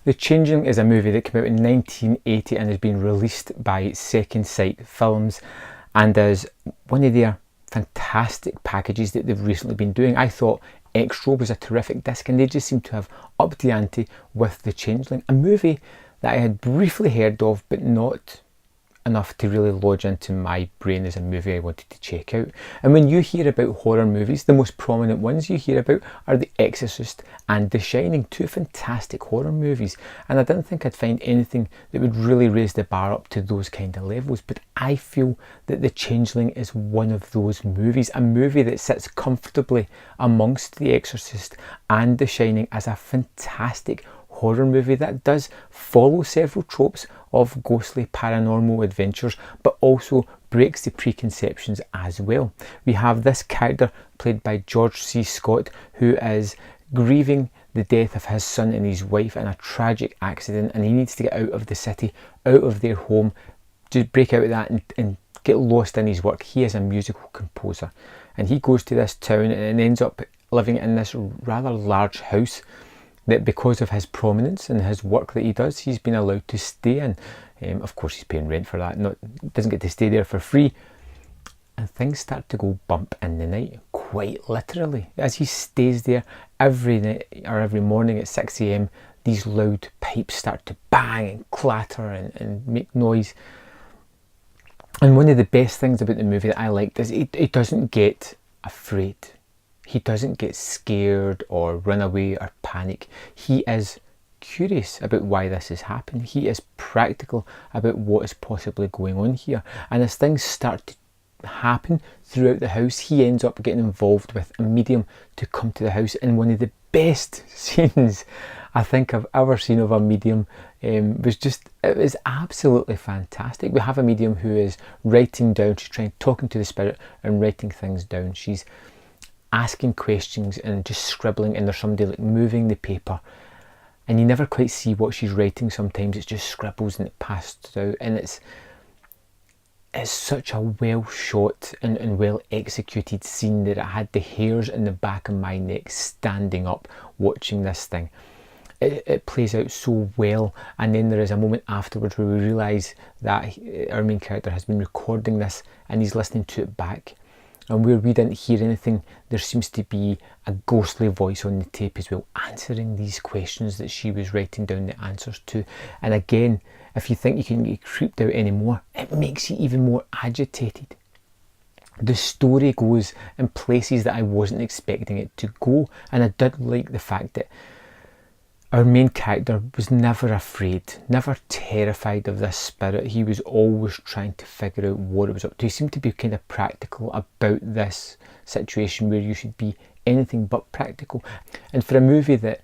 The Changeling is a movie that came out in 1980 and has been released by Second Sight Films, and is one of their fantastic packages that they've recently been doing. I thought Extra was a terrific disc, and they just seem to have upped the ante with The Changeling, a movie that I had briefly heard of but not enough to really lodge into my brain as a movie I wanted to check out. And when you hear about horror movies, the most prominent ones you hear about are The Exorcist and The Shining, two fantastic horror movies, and I didn't think I'd find anything that would really raise the bar up to those kind of levels, but I feel that The Changeling is one of those movies, a movie that sits comfortably amongst The Exorcist and The Shining as a fantastic horror movie that does follow several tropes of ghostly paranormal adventures, but also breaks the preconceptions as well. We have this character played by George C. Scott, who is grieving the death of his son and his wife in a tragic accident, and he needs to get out of the city, out of their home, to break out of that and get lost in his work. He is a musical composer, and he goes to this town and ends up living in this rather large house that, because of his prominence and his work that he does, he's been allowed to stay in. Of course, he's paying rent for that, doesn't get to stay there for free. And things start to go bump in the night, quite literally. As he stays there every night or every morning at 6 AM, these loud pipes start to bang and clatter and make noise. And one of the best things about the movie that I liked is it doesn't get afraid. He doesn't get scared or run away or panic. He is curious about why this has happened. He is practical about what is possibly going on here. And as things start to happen throughout the house, he ends up getting involved with a medium to come to the house. And one of the best scenes I think I've ever seen of a medium it was absolutely fantastic. We have a medium who is writing down, she's talking to the spirit and writing things down. She's asking questions and just scribbling, and there's somebody like moving the paper, and you never quite see what she's writing. Sometimes it's just scribbles and it passes out, and it's such a well shot and well executed scene that it had the hairs in the back of my neck standing up watching this thing. It plays out so well, and then there is a moment afterwards where we realise that our main character has been recording this and he's listening to it back. And where we didn't hear anything, there seems to be a ghostly voice on the tape as well, answering these questions that she was writing down the answers to. And again, if you think you can get creeped out anymore, it makes you even more agitated. The story goes in places that I wasn't expecting it to go, and I did like the fact that our main character was never afraid, never terrified of this spirit. He was always trying to figure out what it was up to. He seemed to be kind of practical about this situation where you should be anything but practical. And for a movie that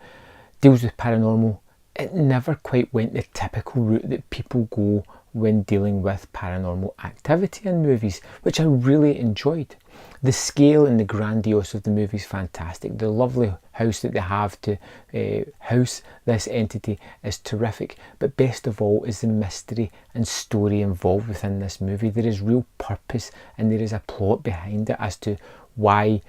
deals with paranormal, it never quite went the typical route that people go when dealing with paranormal activity in movies, which I really enjoyed. The scale and the grandiose of the movie is fantastic. The lovely house that they have to house this entity is terrific, but best of all is the mystery and story involved within this movie. There is real purpose and there is a plot behind it as to why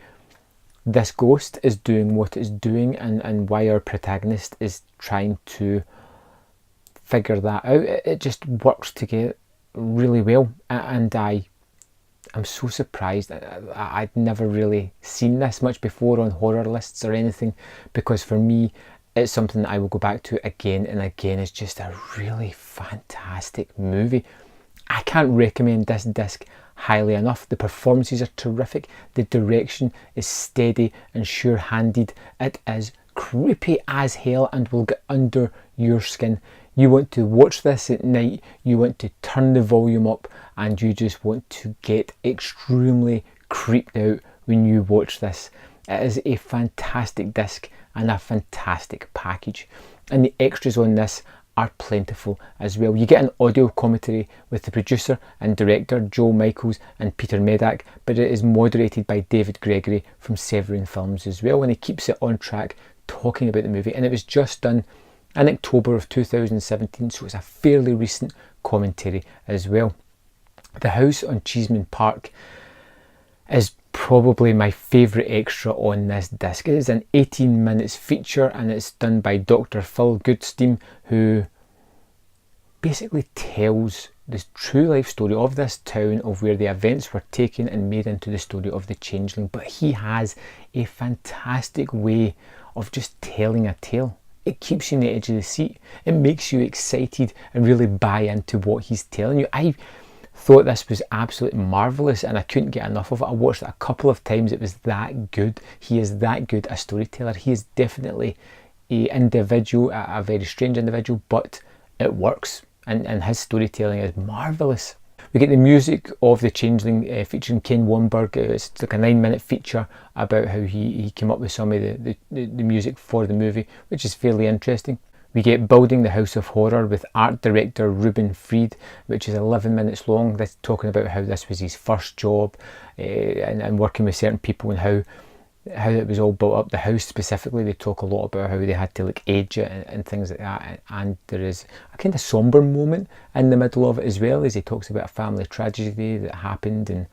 this ghost is doing what it's doing, and why our protagonist is trying to figure that out. It just works together really well, and I'm so surprised. I'd never really seen this much before on horror lists or anything, because for me it's something that I will go back to again and again. It's just a really fantastic movie. I can't recommend this disc highly enough. The performances are terrific, the direction is steady and sure-handed, it is creepy as hell and will get under your skin. You want to watch this at night, you want to turn the volume up, and you just want to get extremely creeped out when you watch this. It is a fantastic disc and a fantastic package, and the extras on this are plentiful as well. You get an audio commentary with the producer and director Joe Michaels and Peter Medak, but it is moderated by David Gregory from Severin Films as well, and he keeps it on track talking about the movie. And it was just done in October of 2017, so it's a fairly recent commentary as well. The house on Cheeseman Park is probably my favourite extra on this disc. It is an 18 minutes feature, and it's done by Dr. Phil Goodstein, who basically tells the true life story of this town, of where the events were taken and made into the story of the Changeling. But he has a fantastic way of just telling a tale. It keeps you on the edge of the seat. It makes you excited and really buy into what he's telling you. I thought this was absolutely marvellous, and I couldn't get enough of it. I watched it a couple of times. It was that good. He is that good a storyteller. He is definitely an individual, a very strange individual, but it works, and his storytelling is marvellous. We get the music of the Changeling featuring Ken Womberg. It's like a 9-minute feature about how he came up with some of the music for the movie, which is fairly interesting. We get Building the House of Horror with art director Ruben Fried, which is 11 minutes long. That's talking about how this was his first job, and working with certain people, and how it was all built up. The house specifically, they talk a lot about how they had to like age it and things like that. And there is a kind of somber moment in the middle of it as well, as he talks about a family tragedy that happened.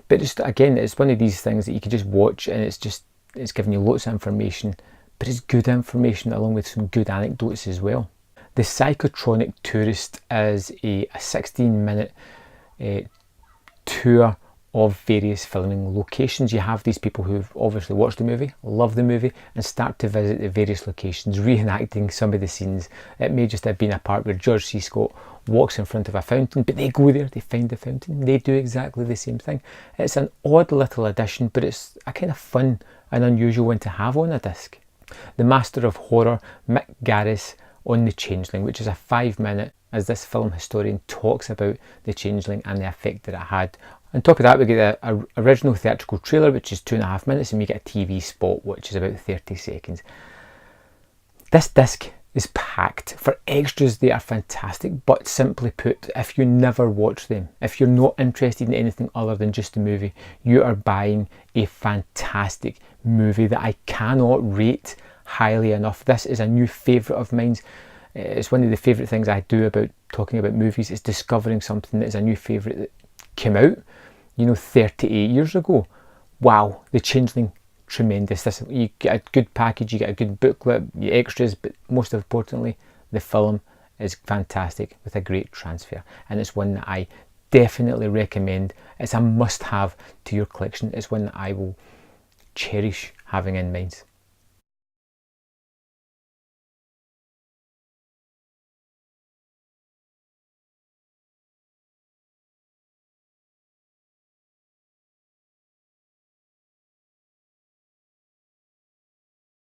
But just again, it's one of these things that you can just watch, and it's giving you lots of information, but it's good information along with some good anecdotes as well. The Psychotronic Tourist is a 16-minute tour of various filming locations. You have these people who've obviously watched the movie, love the movie, and start to visit the various locations, reenacting some of the scenes. It may just have been a part where George C. Scott walks in front of a fountain, but they go there, they find the fountain, they do exactly the same thing. It's an odd little addition, but it's a kind of fun and unusual one to have on a disc. The Master of Horror, Mick Garris, on the Changeling, which is a 5-minute, as this film historian talks about the Changeling and the effect that it had. On top of that, we get an original theatrical trailer, which is 2.5 minutes, and we get a TV spot, which is about 30 seconds. This disc is packed for extras. They are fantastic, but simply put, if you never watch them, if you're not interested in anything other than just the movie, you are buying a fantastic movie that I cannot rate highly enough. This is a new favourite of mine. It's one of the favourite things I do about talking about movies, is discovering something that is a new favourite that came out, 38 years ago. Wow, The Changeling, tremendous. This, you get a good package, you get a good booklet, your extras, but most importantly, the film is fantastic with a great transfer, and it's one that I definitely recommend. It's a must-have to your collection. It's one that I will cherish having in mind.